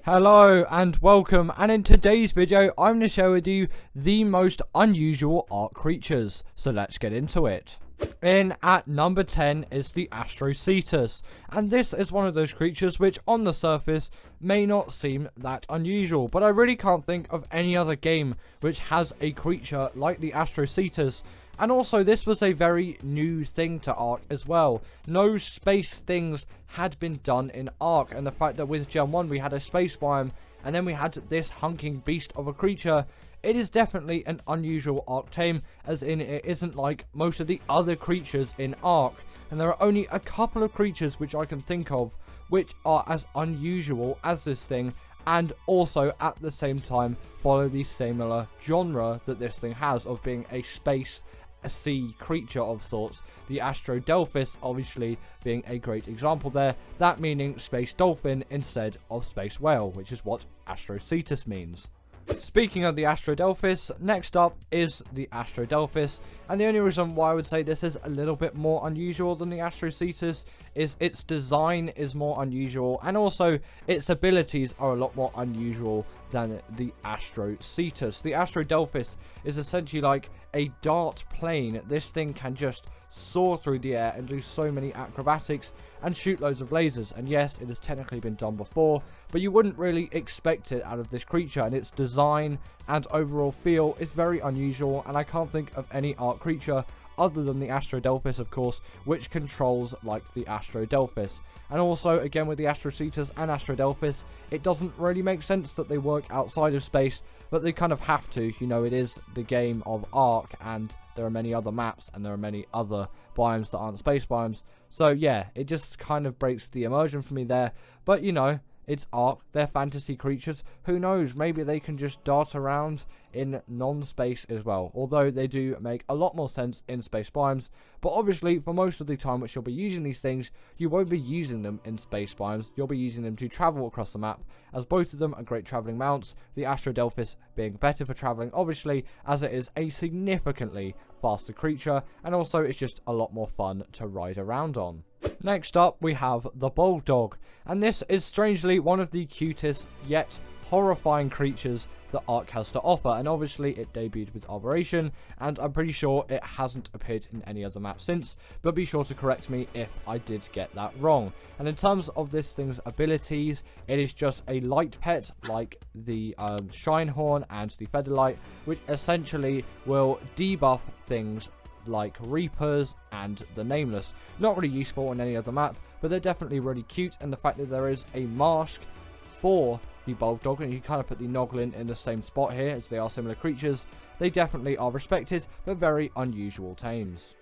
Hello and welcome, and in today's video I'm going to share with you the most unusual Ark creatures, so let's get into it. In at number 10 is the Astrocetus, and this is one of those creatures which on the surface may not seem that unusual, but I really can't think of any other game which has a creature like the Astrocetus. And also, this was a very new thing to Ark as well. No space things had been done in Ark, and the fact that with Gen 1 we had a space biome, and then we had this hunking beast of a creature, it is definitely an unusual Ark tame, as in it isn't like most of the other creatures in Ark. And there are only a couple of creatures which I can think of which are as unusual as this thing, and also at the same time follow the similar genre that this thing has of being a sea creature of sorts. The Astrodelphis obviously being a great example there, that meaning space dolphin instead of space whale, which is what Astrocetus means. Speaking of the Astrodelphis, next up is the Astrodelphis, and the only reason why I would say this is a little bit more unusual than the Astrocetus is its design is more unusual, and also its abilities are a lot more unusual than the Astrocetus. The Astrodelphis is essentially like a dart plane. This thing can just soar through the air and do so many acrobatics and shoot loads of lasers, and yes, it has technically been done before, but you wouldn't really expect it out of this creature, and its design and overall feel is very unusual, and I can't think of any Ark creature other than the Astrodelphis, of course, which controls like the Astrodelphis. And also, again, with the Astrocetus and Astrodelphis, it doesn't really make sense that they work outside of space, but they kind of have to. You know, it is the game of Ark, and there are many other maps, and there are many other biomes that aren't space biomes. So yeah, it just kind of breaks the immersion for me there. But you know, it's Ark, they're fantasy creatures, who knows, maybe they can just dart around in non-space as well, although they do make a lot more sense in space biomes. But obviously, for most of the time which you'll be using these things, you won't be using them in space biomes, you'll be using them to travel across the map, as both of them are great travelling mounts, the Astrodelphis being better for travelling, obviously, as it is a significantly faster creature, and also it's just a lot more fun to ride around on. Next up, we have the Bulldog, and this is strangely one of the cutest yet horrifying creatures that Ark has to offer, and obviously it debuted with Operation, and I'm pretty sure it hasn't appeared in any other map since, but be sure to correct me if I did get that wrong. And in terms of this thing's abilities, it is just a light pet like the Shinehorn and the Featherlight, which essentially will debuff things like Reapers and the Nameless. Not really useful in any other map, but they're definitely really cute, and the fact that there is a mask for the Bulldog, and you kind of put the Noglin in the same spot here as they are similar creatures, they definitely are respected but very unusual tames.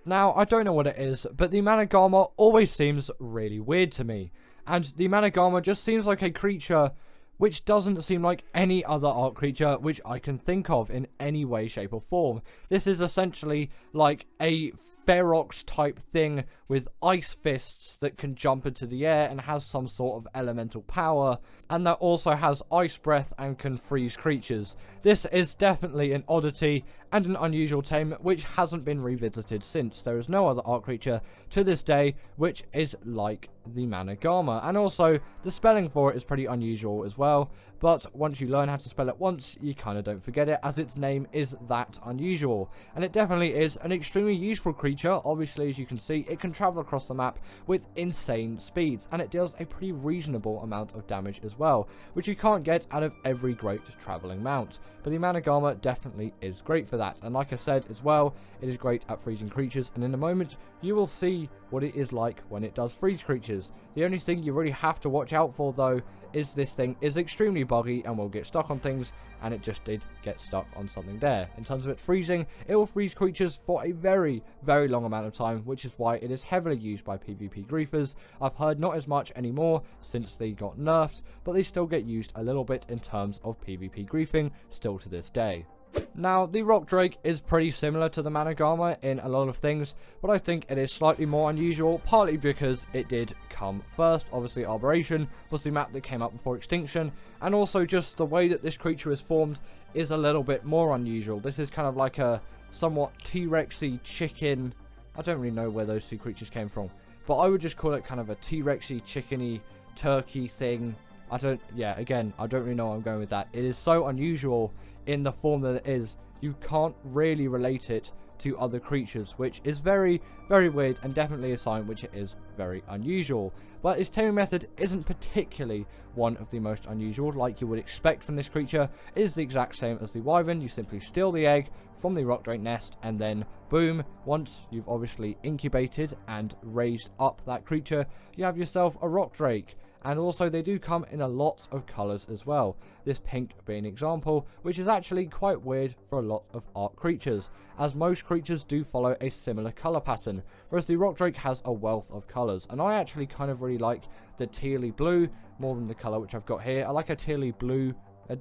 Now, I don't know what it is, but the Managarmr always seems really weird to me, and the Managarmr just seems like a creature which doesn't seem like any other Ark creature which I can think of in any way, shape or form. This is essentially like a Ferox type thing with ice fists that can jump into the air and has some sort of elemental power, and that also has ice breath and can freeze creatures. This is definitely an oddity and an unusual tame which hasn't been revisited since. There is no other Ark creature to this day which is like the Managarmr, and also the spelling for it is pretty unusual as well, but once you learn how to spell it once, you kind of don't forget it, as its name is that unusual. And it definitely is an extremely useful creature. Obviously, as you can see, it can travel across the map with insane speeds, and it deals a pretty reasonable amount of damage as well, which you can't get out of every great travelling mount. But the Managarmr definitely is great for that, and like I said as well, it is great at freezing creatures, and in a moment you will see what it is like when it does freeze creatures. The only thing you really have to watch out for though is this thing is extremely buggy and will get stuck on things, and it just did get stuck on something there. In terms of it freezing, it will freeze creatures for a very, very long amount of time, which is why it is heavily used by PvP griefers. I've heard not as much anymore since they got nerfed, but they still get used a little bit in terms of PvP griefing still to this day. Now, the Rock Drake is pretty similar to the Managarmr in a lot of things, but I think it is slightly more unusual, partly because it did come first. Obviously, Operation was the map that came up before Extinction, and also just the way that this creature is formed is a little bit more unusual. This is kind of like a somewhat T-Rexy chicken. I don't really know where those two creatures came from, but I would just call it kind of a T-Rexy chickeny turkey thing Again, I don't really know where I'm going with that. It is so unusual in the form that it is. You can't really relate it to other creatures, which is very, very weird, and definitely a sign which it is very unusual. But its taming method isn't particularly one of the most unusual, like you would expect from this creature. It is the exact same as the Wyvern. You simply steal the egg from the rock drake nest, and then boom, once you've obviously incubated and raised up that creature, you have yourself a rock drake. And also they do come in a lot of colours as well, this pink being an example, which is actually quite weird for a lot of Ark creatures, as most creatures do follow a similar colour pattern, whereas the rock drake has a wealth of colours. And I actually kind of really like the tealy blue more than the colour which I've got here. I like a tealy blue,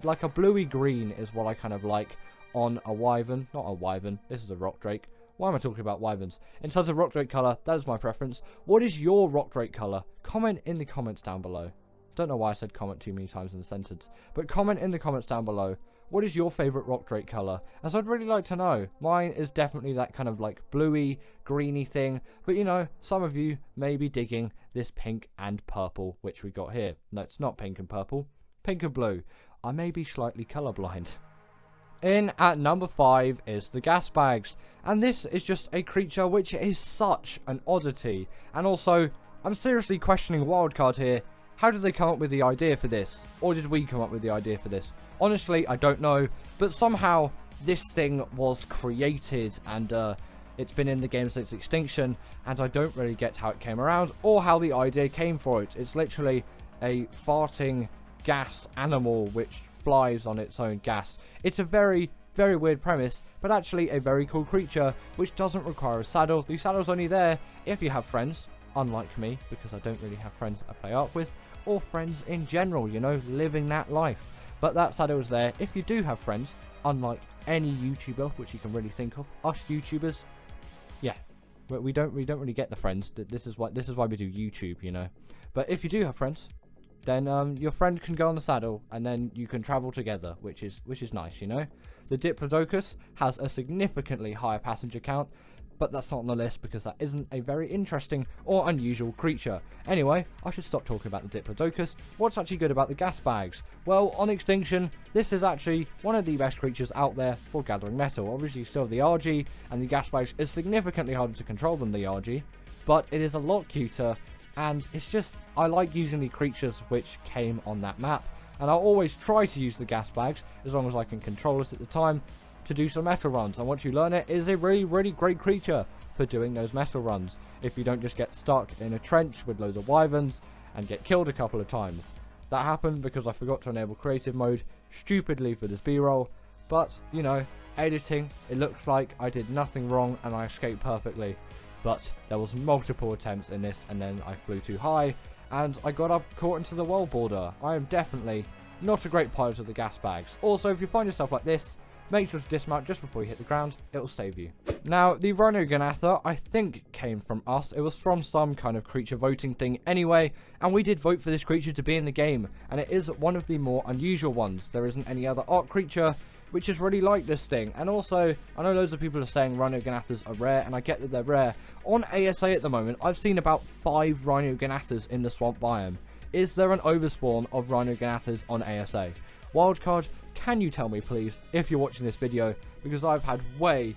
like a bluey green is what I kind of like on a wyvern. Not a wyvern, this is a rock drake. Why am I talking about wyverns? In terms of rock drake colour, that is my preference. What is your rock drake colour? Comment in the comments down below. Don't know why I said comment too many times in the sentence, but comment in the comments down below. What is your favourite rock drake colour? As I'd really like to know. Mine is definitely that kind of like bluey, greeny thing, but you know, some of you may be digging this pink and purple which we got here. No, it's not pink and purple, pink and blue. I may be slightly colourblind. In at number 5 is the gas bags, and this is just a creature which is such an oddity. And also, I'm seriously questioning Wildcard here. How did they come up with the idea for this? Or did we come up with the idea for this? Honestly, I don't know, but somehow this thing was created, and it's been in the game since extinction, and I don't really get how it came around or how the idea came for it. It's literally a farting gas animal which flies on its own gas. It's a very, very weird premise, but actually a very cool creature which doesn't require a saddle. The saddle's only there if you have friends, unlike me, because I don't really have friends that I play Ark with, or friends in general, you know, living that life. But that saddle is there if you do have friends, unlike any YouTuber which you can really think of. Us YouTubers, yeah, we don't really get the friends. This is why we do YouTube, you know. But if you do have friends, then your friend can go on the saddle, and then you can travel together, which is nice, you know. The Diplodocus has a significantly higher passenger count, but that's not on the list because that isn't a very interesting or unusual creature. Anyway, I should stop talking about the Diplodocus. What's actually good about the gas bags? Well, on extinction, this is actually one of the best creatures out there for gathering metal. Obviously, you still have the RG, and the gas bags is significantly harder to control than the RG, but it is a lot cuter. And it's just, I like using the creatures which came on that map. And I'll always try to use the gas bags, as long as I can control it at the time, to do some metal runs. And once you learn it, it is a really, really great creature for doing those metal runs. If you don't just get stuck in a trench with loads of wyverns and get killed a couple of times. That happened because I forgot to enable creative mode, stupidly, for this B-roll. But, you know, editing, it looks like I did nothing wrong and I escaped perfectly. But there was multiple attempts in this, and then I flew too high, and I got up caught into the world border. I am definitely not a great pilot of the gas bags. Also, if you find yourself like this, make sure to dismount just before you hit the ground. It will save you. Now, the Rhyniognatha, I think, came from us. It was from some kind of creature voting thing anyway, and we did vote for this creature to be in the game, and it is one of the more unusual ones. There isn't any other Ark creature which is really like this thing. And also, I know loads of people are saying Rhyniognatha's are rare, and I get that they're rare. On ASA at the moment, I've seen about 5 Rhyniognatha's in the swamp biome. Is there an overspawn of Rhyniognatha's on ASA? Wildcard, can you tell me please, if you're watching this video, because I've had way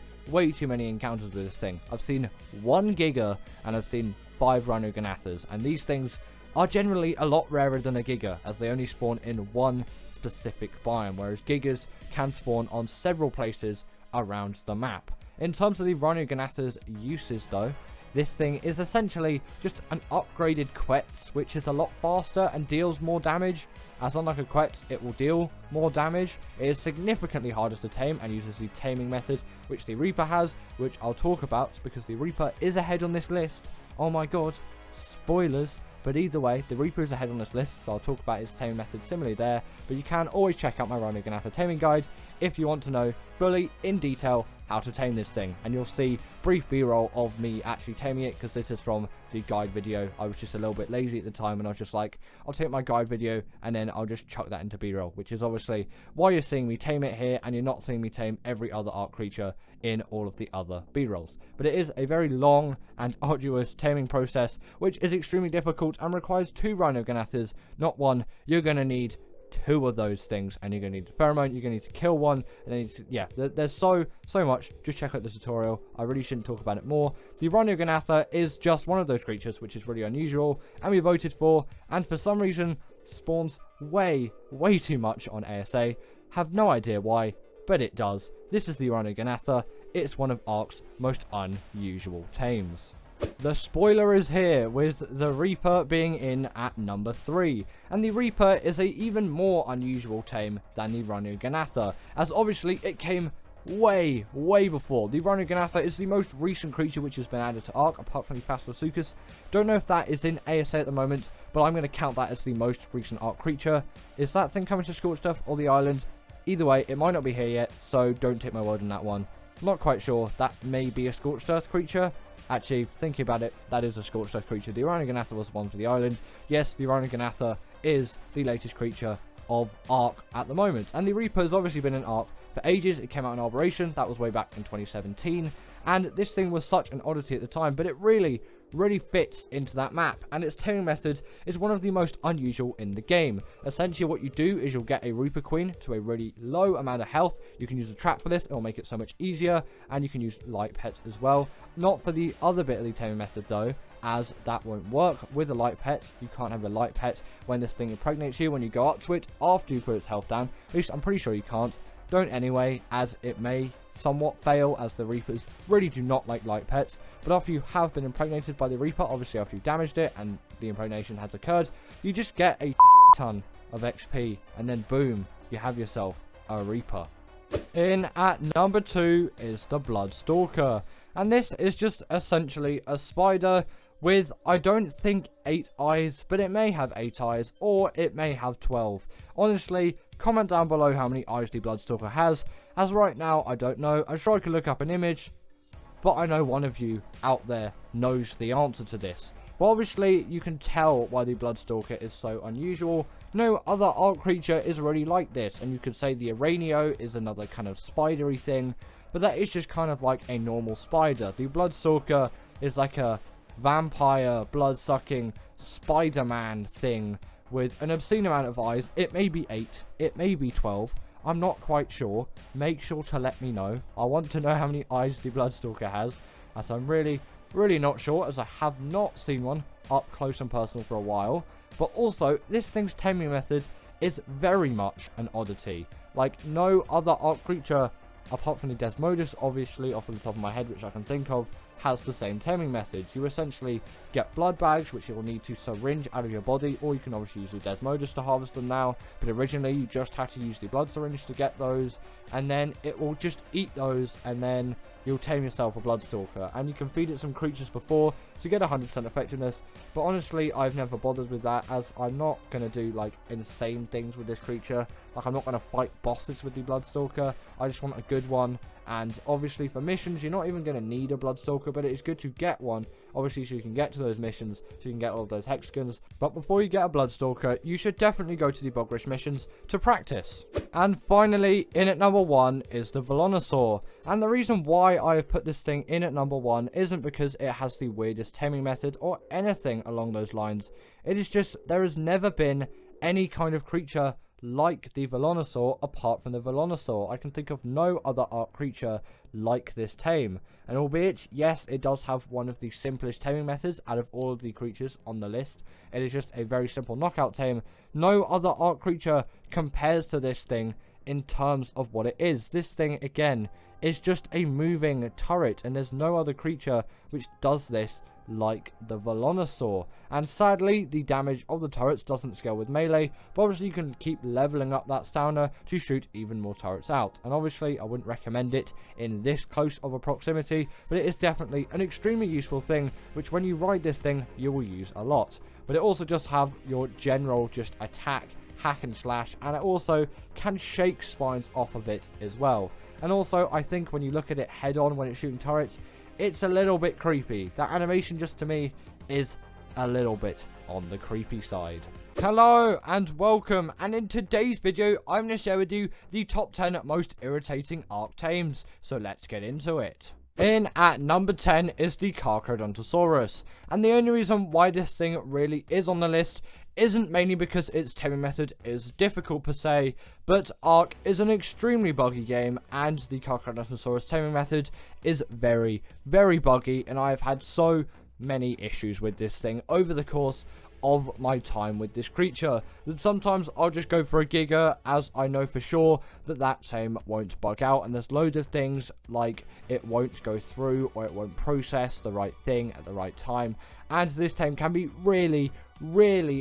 too many encounters with this thing. I've seen 1 Giga, and I've seen 5 Rhyniognatha's, and these things are generally a lot rarer than a Giga, as they only spawn in one specific biome, whereas Gigas can spawn on several places around the map. In terms of the Rhyniognatha's uses though, this thing is essentially just an upgraded Quetz, which is a lot faster and deals more damage. As unlike a Quetz, it will deal more damage. It is significantly harder to tame and uses the taming method, which the Reaper has, which I'll talk about because the Reaper is ahead on this list. Oh my god, spoilers. But either way, the Reaper is ahead on this list, so I'll talk about his taming method similarly there. But you can always check out my Rhyniognatha taming guide if you want to know fully, in detail, how to tame this thing. And you'll see brief b-roll of me actually taming it, because this is from the guide video. I was just a little bit lazy at the time, and I was just like, I'll take my guide video and then I'll just chuck that into b-roll, which is obviously why you're seeing me tame it here, and you're not seeing me tame every other Ark creature in all of the other b-rolls. But it is a very long and arduous taming process, which is extremely difficult and requires 2 Rhyniognatha's, not 1. You're going to need 2 of those things, and you're going to need a pheromone, you're going to need to kill 1, and then yeah, there's so much. Just check out the tutorial. I really shouldn't talk about it more. The Rhyniognatha is just one of those creatures which is really unusual, and we voted for, and for some reason spawns way too much on ASA. Have no idea why, but it does. This is the Rhyniognatha. It's one of Ark's most unusual tames. The spoiler is here, with the Reaper being in at number 3, and the Reaper is a even more unusual tame than the Rhyniognatha, as obviously it came way before. The Rhyniognatha is the most recent creature which has been added to Ark, apart from the Basilisk. Don't know if that is in ASA at the moment, but I'm going to count that as the most recent Ark creature. Is that thing coming to Scorched Earth or the island? Either way, it might not be here yet, so don't take my word on that one. Not quite sure. That may be a Scorched Earth creature. Actually, thinking about it, that is a Scorched Earth creature. The Rhyniognatha was the one for the island. Yes, the Rhyniognatha is the latest creature of Ark at the moment. And the Reaper has obviously been in Ark for ages. It came out in Arboration. That was way back in 2017. And this thing was such an oddity at the time, but it really fits into that map, and its taming method is one of the most unusual in the game. Essentially what you do is you'll get a Reaper Queen to a really low amount of health. You can use a trap for this, it'll make it so much easier, and you can use light pets as well. Not for the other bit of the taming method though, as that won't work with a light pet. You can't have a light pet when this thing impregnates you, when you go up to it after you put its health down. At least I'm pretty sure you can't. Don't anyway, as it may somewhat fail, as the Reapers really do not like light pets. But after you have been impregnated by the Reaper, obviously after you've damaged it and the impregnation has occurred, you just get a ton of XP, and then boom, you have yourself a Reaper. In at number 2 is the Bloodstalker, and this is just essentially a spider with, I don't think 8 eyes, but it may have 8 eyes, or it may have 12. Honestly, comment down below how many eyes the Bloodstalker has, as right now I don't know. I'm sure I could look up an image, but I know one of you out there knows the answer to this. But obviously you can tell why the Bloodstalker is so unusual. No other Ark creature is really like this, and you could say the Rhynio is another kind of spidery thing, but that is just kind of like a normal spider. The Bloodstalker is like a vampire, blood-sucking Spider-Man thing with an obscene amount of eyes. It may be 8, it may be 12, I'm not quite sure. Make sure to let me know. I want to know how many eyes the Bloodstalker has, as I'm really not sure, as I have not seen one up close and personal for a while. But also, this thing's taming method is very much an oddity. Like no other Ark creature, apart from the Desmodus, obviously, off the top of my head, which I can think of, has the same taming method. You essentially get blood bags, which you will need to syringe out of your body, or you can obviously use the Desmodus to harvest them now, but originally you just had to use the blood syringe to get those, and then it will just eat those, and then you'll tame yourself a Bloodstalker, and you can feed it some creatures before to get 100% effectiveness. But honestly, I've never bothered with that, as I'm not going to do like insane things with this creature. Like, I'm not going to fight bosses with the Bloodstalker. I just want a good one. And obviously for missions, you're not even going to need a Bloodstalker, but it is good to get one, obviously, so you can get to those missions, so you can get all of those hexagons. But before you get a Bloodstalker, you should definitely go to the Bogrish missions to practice. And finally, in at number 1 is the Velonasaur. And the reason why I have put this thing in at number 1 isn't because it has the weirdest taming method or anything along those lines. It is just, there has never been any kind of creature like the Velonasaur apart from the Velonasaur. I can think of no other Ark creature like this tame. And albeit, yes, it does have one of the simplest taming methods out of all of the creatures on the list. It is just a very simple knockout tame. No other Ark creature compares to this thing in terms of what it is. This thing, again, is just a moving turret, and there's no other creature which does this like the Velonasaur. And sadly, the damage of the turrets doesn't scale with melee, but obviously you can keep leveling up that stamina to shoot even more turrets out. And obviously I wouldn't recommend it in this close of a proximity, but it is definitely an extremely useful thing, which when you ride this thing you will use a lot. But it also just have your general just attack hack and slash, and it also can shake spines off of it as well. And also, I think when you look at it head on when it's shooting turrets, it's a little bit creepy. That animation, just to me, is a little bit on the creepy side. Hello and welcome, and in today's video I'm going to share with you the top 10 most irritating Ark Tames, so let's get into it. In at number 10 is the Carcharodontosaurus, and the only reason why this thing really is on the list isn't mainly because its taming method is difficult per se, but Ark is an extremely buggy game, and the Carcharodontosaurus taming method is very, very buggy, and I have had so many issues with this thing over the course of my time with this creature that sometimes I'll just go for a Giga, as I know for sure that tame won't bug out, and there's loads of things like it won't go through or it won't process the right thing at the right time, and this tame can be really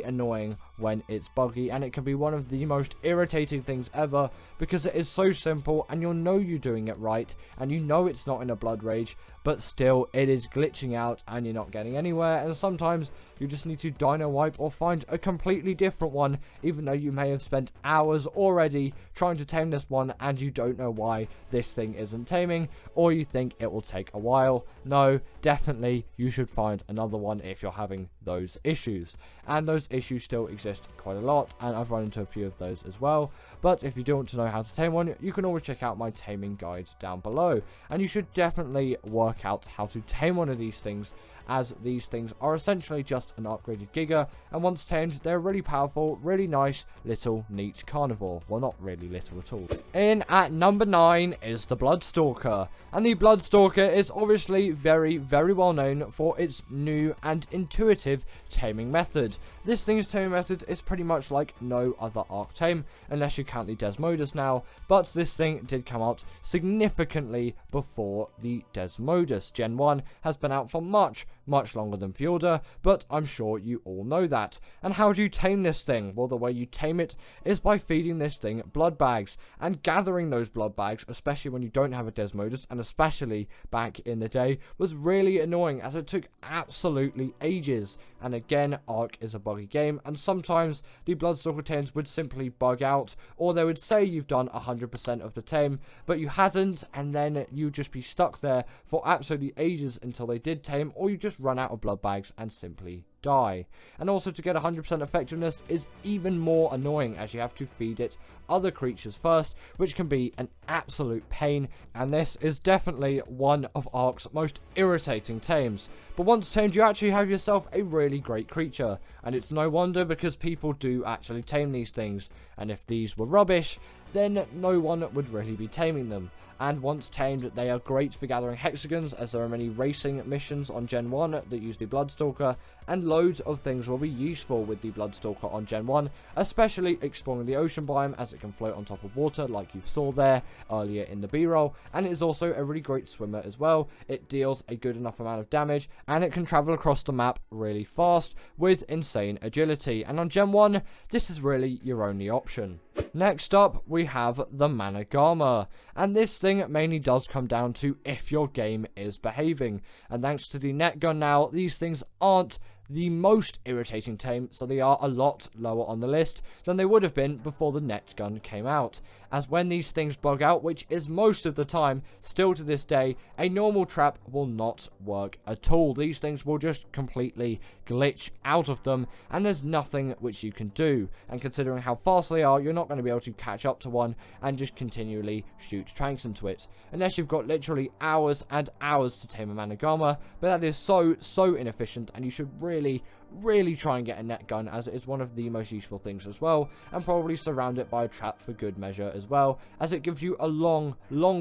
annoying when it's buggy, and it can be one of the most irritating things ever because it is so simple and you'll know you're doing it right and you know it's not in a blood rage, but still it is glitching out and you're not getting anywhere, and sometimes you just need to dino wipe or find a completely different one, even though you may have spent hours already trying to tame this one and you don't know why this thing isn't taming, or you think it will take a while. No, definitely you should find another one if you're having those issues, and those issues still exist quite a lot, and I've run into a few of those as well. But if you do want to know how to tame one, you can always check out my taming guides down below, and you should definitely work out how to tame one of these things, as these things are essentially just an upgraded Giga, and once tamed, they're really powerful, really nice, little, neat carnivore. Well, not really little at all. In at number 9 is the Bloodstalker, and the Bloodstalker is obviously very well known for its new and intuitive taming method. This thing's taming method is pretty much like no other Ark tame, unless you count the Desmodus now, but this thing did come out significantly before the Desmodus. Gen 1 has been out for much longer than Fjorda, but I'm sure you all know that. And how do you tame this thing? Well, the way you tame it is by feeding this thing blood bags, and gathering those blood bags, especially when you don't have a Desmodus, and especially back in the day, was really annoying, as it took absolutely ages. And again, Ark is a buggy game, and sometimes the Bloodstalker tames would simply bug out, or they would say you've done 100% of the tame, but you hadn't, and then you'd just be stuck there for absolutely ages until they did tame, or you just run out of blood bags and simply die. And also, to get 100% effectiveness is even more annoying, as you have to feed it other creatures first, which can be an absolute pain, and this is definitely one of Ark's most irritating tames. But once tamed, you actually have yourself a really great creature, and it's no wonder, because people do actually tame these things, and if these were rubbish, then no one would really be taming them. And once tamed, they are great for gathering hexagons, as there are many racing missions on Gen 1 that use the Bloodstalker, and loads of things will be useful with the Bloodstalker on Gen 1, especially exploring the ocean biome, as it can float on top of water like you saw there earlier in the B-roll, and it is also a really great swimmer as well. It deals a good enough amount of damage, and it can travel across the map really fast with insane agility, and on Gen 1, this is really your only option. Next up, we have the Managarmr, and this thing mainly does come down to if your game is behaving, and thanks to the net gun now, these things aren't the most irritating tame, so they are a lot lower on the list than they would have been before the net gun came out, as when these things bug out, which is most of the time, still to this day, a normal trap will not work at all. These things will just completely glitch out of them, and there's nothing which you can do, and considering how fast they are, you're not going to be able to catch up to one and just continually shoot tranks into it, unless you've got literally hours and hours to tame a Managarmr, but that is so inefficient, and you should really try and get a net gun, as it is one of the most useful things as well, and probably surround it by a trap for good measure as well, as it gives you a long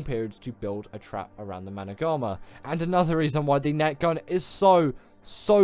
periods to build a trap around the Managarmr. And another reason why the net gun is so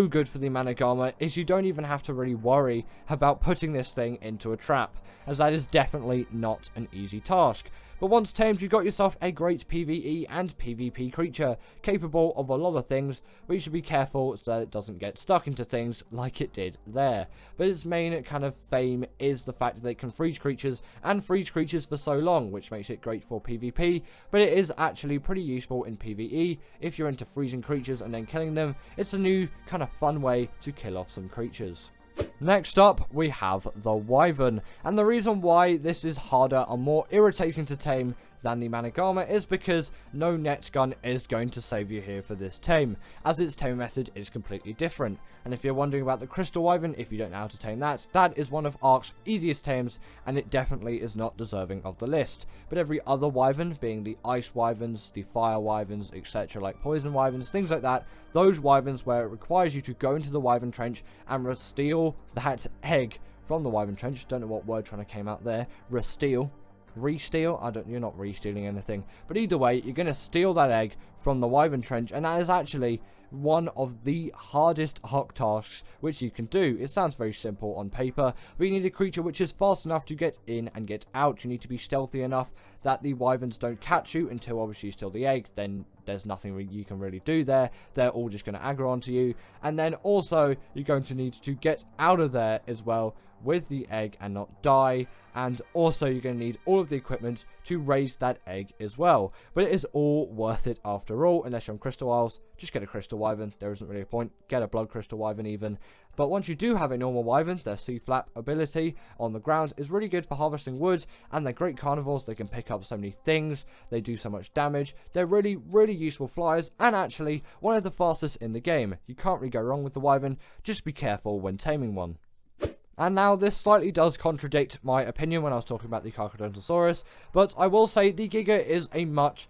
good for the Managarmr is you don't even have to really worry about putting this thing into a trap, as that is definitely not an easy task. But once tamed, you got yourself a great PvE and PvP creature, capable of a lot of things, but you should be careful so that it doesn't get stuck into things like it did there. But its main kind of fame is the fact that it can freeze creatures, and freeze creatures for so long, which makes it great for PvP, but it is actually pretty useful in PvE. If you're into freezing creatures and then killing them, it's a new kind of fun way to kill off some creatures. Next up, we have the Wyvern, and the reason why this is harder and more irritating to tame than the Managarmr is because no net gun is going to save you here for this tame, as its tame method is completely different. And if you're wondering about the Crystal Wyvern, if you don't know how to tame that, that is one of Ark's easiest tames, and it definitely is not deserving of the list. But every other Wyvern, being the Ice Wyverns, the Fire Wyverns, etc., like Poison Wyverns, things like that, those Wyverns where it requires you to go into the Wyvern Trench and steal that egg from the Wyvern Trench. Don't know what word trying to came out there. Re-steal. You're not re-stealing anything. But either way, you're going to steal that egg from the Wyvern Trench, and that is actually one of the hardest Ark tasks which you can do. It sounds very simple on paper, but you need a creature which is fast enough to get in and get out. You need to be stealthy enough that the Wyverns don't catch you until obviously you steal the egg. Then there's nothing you can really do there. They're all just going to aggro onto you. And then also you're going to need to get out of there as well with the egg and not die. And also you're going to need all of the equipment to raise that egg as well. But it is all worth it after all, unless you're on Crystal Isles. Just get a Crystal Wyvern. There isn't really a point. Get a Blood Crystal Wyvern even. But once you do have a normal Wyvern, their C-flap ability on the ground is really good for harvesting wood, and they're great carnivores. They can pick up so many things. They do so much damage. They're really, really useful flyers, and actually one of the fastest in the game. You can't really go wrong with the Wyvern. Just be careful when taming one. And now this slightly does contradict my opinion when I was talking about the Carcharodontosaurus, but I will say the Giga is a much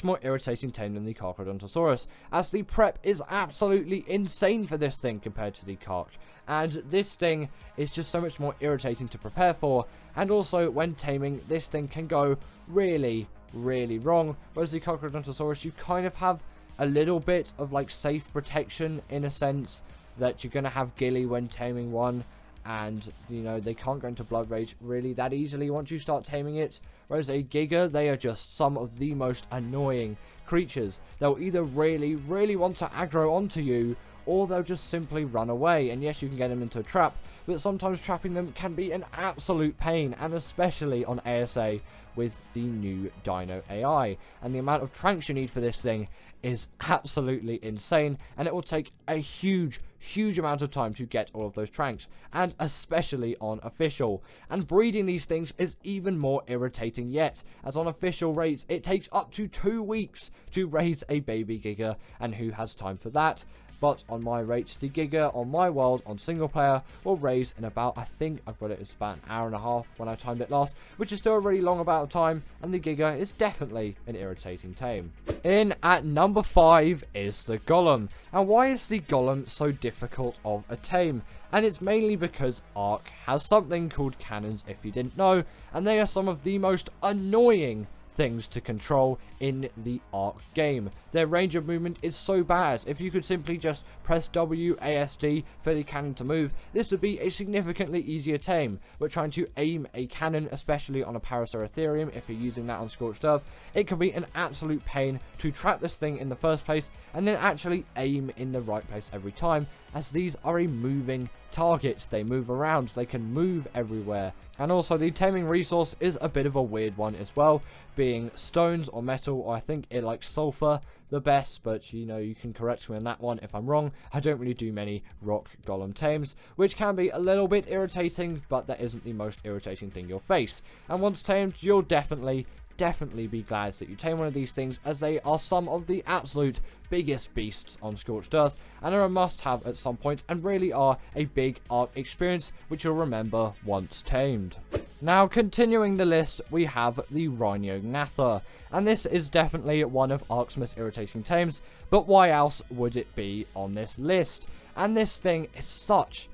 more irritating tame than the Carcharodontosaurus, as the prep is absolutely insane for this thing compared to the Carch. And this thing is just so much more irritating to prepare for, and also when taming, this thing can go really, really wrong, whereas the Carcharodontosaurus, you kind of have a little bit of like safe protection in a sense that you're going to have Gilly when taming one. And, you know, they can't go into Blood Rage really that easily once you start taming it. Whereas a Giga, they are just some of the most annoying creatures. They'll either really, really want to aggro onto you, or they'll just simply run away. And yes, you can get them into a trap, but sometimes trapping them can be an absolute pain, and especially on ASA with the new Dino AI. And the amount of tranks you need for this thing is absolutely insane, and it will take a huge amount of time to get all of those tranks, and especially on official. And breeding these things is even more irritating yet, as on official rates it takes up to 2 weeks to raise a baby Giga, and who has time for that? But on my rates, the Giga on my world on single player will raise in about, I think I've got it, it's about an hour and a half when I timed it last, which is still a really long amount of time, and the Giga is definitely an irritating tame. In at number 5 is the Golem. And why is the Golem so difficult of a tame? And it's mainly because Ark has something called cannons, if you didn't know, and they are some of the most annoying things to control in the Ark game. Their range of movement is so bad. If you could simply just press WASD for the cannon to move, this would be a significantly easier tame. But trying to aim a cannon, especially on a Paraceratherium, if you're using that on Scorched Earth, it can be an absolute pain to trap this thing in the first place and then actually aim in the right place every time, as these are a moving target. They move around, they can move everywhere. And also the taming resource is a bit of a weird one as well, being stones or metal, or I think it likes sulfur the best, but you know, you can correct me on that one if I'm wrong. I don't really do many rock golem tames, which can be a little bit irritating, but that isn't the most irritating thing you'll face. And once tamed, you'll definitely be glad that you tame one of these things, as they are some of the absolute biggest beasts on Scorched Earth, and are a must-have at some point, and really are a big Ark experience which you'll remember once tamed. Now, continuing the list, we have the Rhyniognatha, and this is definitely one of Ark's most irritating tames, but why else would it be on this list? And this thing is such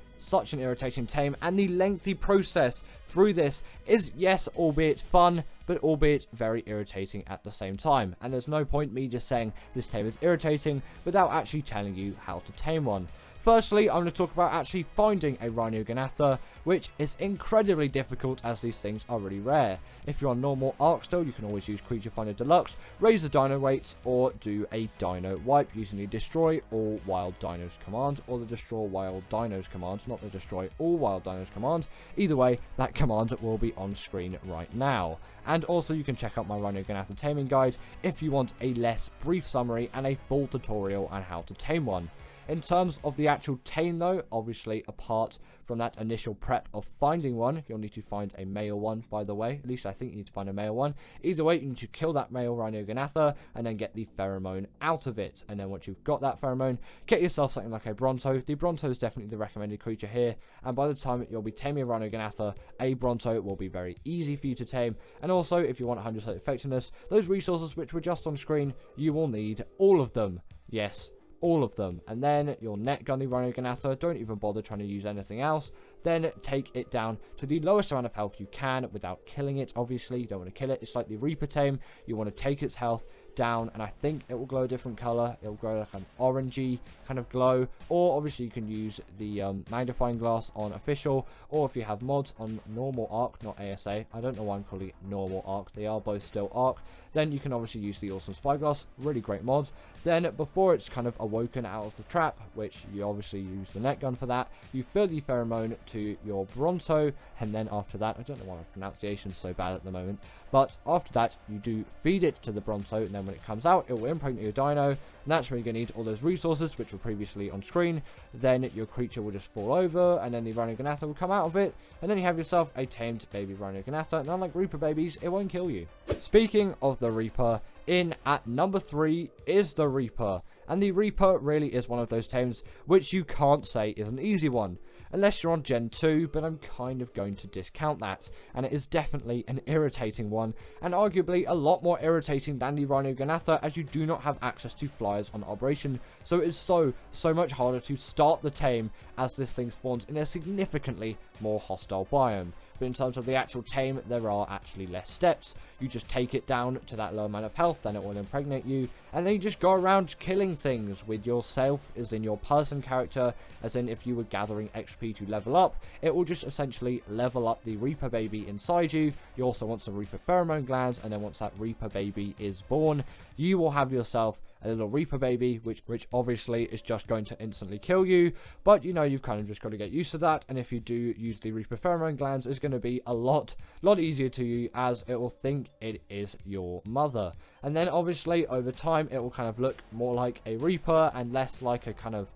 an irritating tame, and the lengthy process through this is, yes, albeit fun, but albeit very irritating at the same time. And there's no point me just saying this tame is irritating without actually telling you how to tame one. Firstly, I'm going to talk about actually finding a Rhyniognatha, which is incredibly difficult as these things are really rare. If you're on normal Ark still, you can always use Creature Finder Deluxe, raise the dino rates, or do a dino wipe using the Destroy All Wild Dinos command, or the Destroy Wild Dinos command, not the Destroy All Wild Dinos command. Either way, that command will be on screen right now. And also you can check out my Rhyniognatha taming guide if you want a less brief summary and a full tutorial on how to tame one. In terms of the actual tame though, obviously apart from that initial prep of finding one. You'll need to find a male one, by the way. At least I think you need to find a male one. Either way, you need to kill that male Rhyniognatha and then get the pheromone out of it. And then once you've got that pheromone, get yourself something like a Bronto. The Bronto is definitely the recommended creature here, and by the time you'll be taming a Rhyniognatha, a Bronto will be very easy for you to tame. And also, if you want 100% effectiveness, those resources which were just on screen, you will need all of them. Yes, all of them. And then you'll net gun the Rhyniognatha. Don't even bother trying to use anything else. Then take it down to the lowest amount of health you can without killing it. Obviously, you don't want to kill it. It's like the Reaper tame. You want to take its health down, and I think it will glow a different color. It will glow like an orangey kind of glow, or obviously you can use the magnifying glass on official, or if you have mods on normal Ark, not ASA. I don't know why I'm calling it normal Ark. They are both still Ark. Then you can obviously use the awesome spyglass, really great mod. Then before it's kind of awoken out of the trap, which you obviously use the net gun for that, you fill the pheromone to your Bronto, and then after that, I don't know why my pronunciation's so bad at the moment, but after that you do feed it to the Bronto, and then when it comes out, it will impregnate your dino, and that's where you're going to need all those resources which were previously on screen. Then your creature will just fall over, and then the Rhyniognatha will come out of it, and then you have yourself a tamed baby Rhyniognatha, and unlike Reaper babies, it won't kill you. Speaking of the Reaper, in at number 3 is the Reaper, and the Reaper really is one of those tames which you can't say is an easy one, unless you're on Gen 2, but I'm kind of going to discount that, and it is definitely an irritating one, and arguably a lot more irritating than the Rhyniognatha, as you do not have access to flyers on Operation, so it is so much harder to start the tame, as this thing spawns in a significantly more hostile biome. But in terms of the actual tame, there are actually less steps. You just take it down to that low amount of health, then it will impregnate you, and then you just go around killing things with yourself, as in your person character, as in if you were gathering XP to level up, it will just essentially level up the Reaper baby inside you. You also want some Reaper pheromone glands, and then once that Reaper baby is born, you will have yourself a little Reaper baby, which obviously is just going to instantly kill you, but you know, you've kind of just got to get used to that, and if you do use the Reaper pheromone glands, it's going to be a lot easier to you, as it will think it is your mother. And then obviously over time it will kind of look more like a Reaper and less like a kind of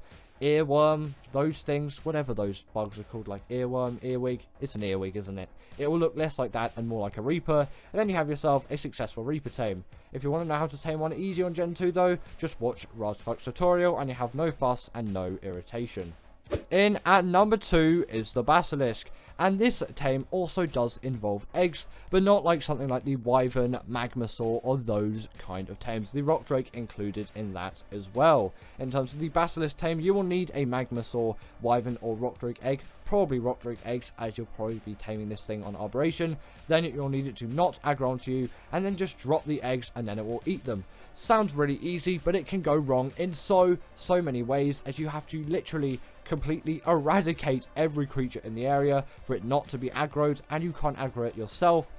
earworm, those things, whatever those bugs are called, like earworm, earwig. It's an earwig, isn't it? It will look less like that and more like a Reaper, and then you have yourself a successful Reaper tame. If you want to know how to tame one easy on Gen 2 though, just watch Razfuck's tutorial and you have no fuss and no irritation. In at number 2 is the Basilisk, and this tame also does involve eggs, but not like something like the Wyvern, Magmasaur, or those kind of tames. The Rock Drake included in that as well. In terms of the Basilisk tame, you will need a Magmasaur, Wyvern, or Rock Drake egg. Probably Rock Drake eggs, as you'll probably be taming this thing on Operation. Then you'll need it to not aggro onto you, and then just drop the eggs, and then it will eat them. Sounds really easy, but it can go wrong in so many ways, as you have to literally completely eradicate every creature in the area for it not to be aggroed, and you can't aggro it yourself,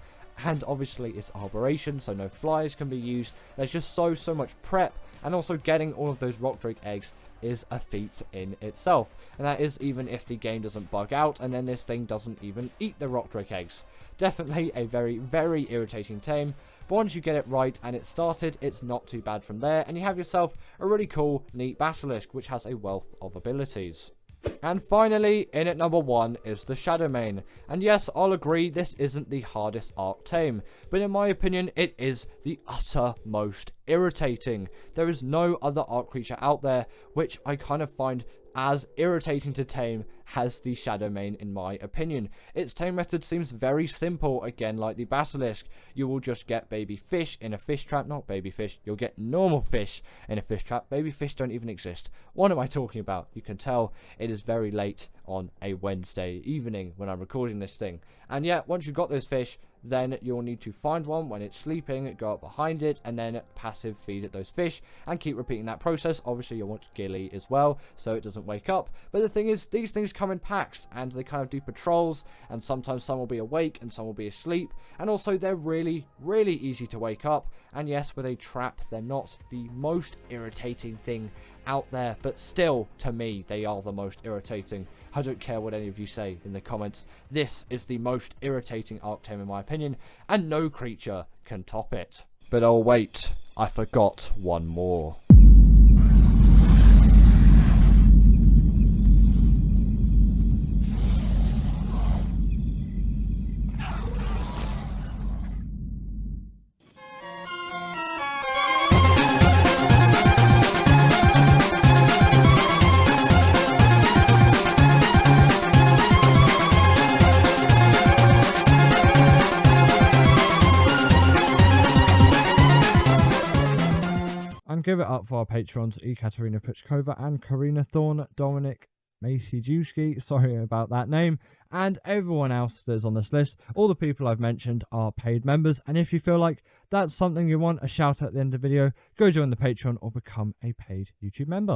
and obviously it's Operation, so no flyers can be used. There's just so much prep, and also getting all of those Rock Drake eggs is a feat in itself, and that is even if the game doesn't bug out and then this thing doesn't even eat the Rock Drake eggs. Definitely a very irritating tame, but once you get it right and it's started, it's not too bad from there, and you have yourself a really cool, neat Basilisk, which has a wealth of abilities. And finally, in at number 1 is the Shadowmane. And yes, I'll agree, this isn't the hardest Ark tame, but in my opinion, it is the uttermost irritating. There is no other Ark creature out there which I kind of find as irritating to tame as the Shadowmane, in my opinion. Its tame method seems very simple, again like the Basilisk. You will just get baby fish in a fish trap, not baby fish, you'll get normal fish in a fish trap. Baby fish don't even exist. What am I talking about? You can tell it is very late on a Wednesday evening when I'm recording this thing. And yeah, once you've got those fish, then you'll need to find one when it's sleeping, go up behind it, and then passive feed it those fish, and keep repeating that process. Obviously, you'll want Gilly as well, so it doesn't wake up. But the thing is, these things come in packs, and they kind of do patrols, and sometimes some will be awake, and some will be asleep, and also they're really easy to wake up. And yes, with a trap, they're not the most irritating thing out there, but still, to me, they are the most irritating. I don't care what any of you say in the comments. This is the most irritating Ark tame in my opinion, and no creature can top it. But oh wait, I forgot one more. give it up for our patrons, Ekaterina Puchkova and Karina Thorne, Dominic Macy, sorry about that name, and everyone else that's on this list. All the people I've mentioned are paid members, and if you feel like that's something you want a shout out at the end of the video, go join the Patreon or become a paid YouTube member.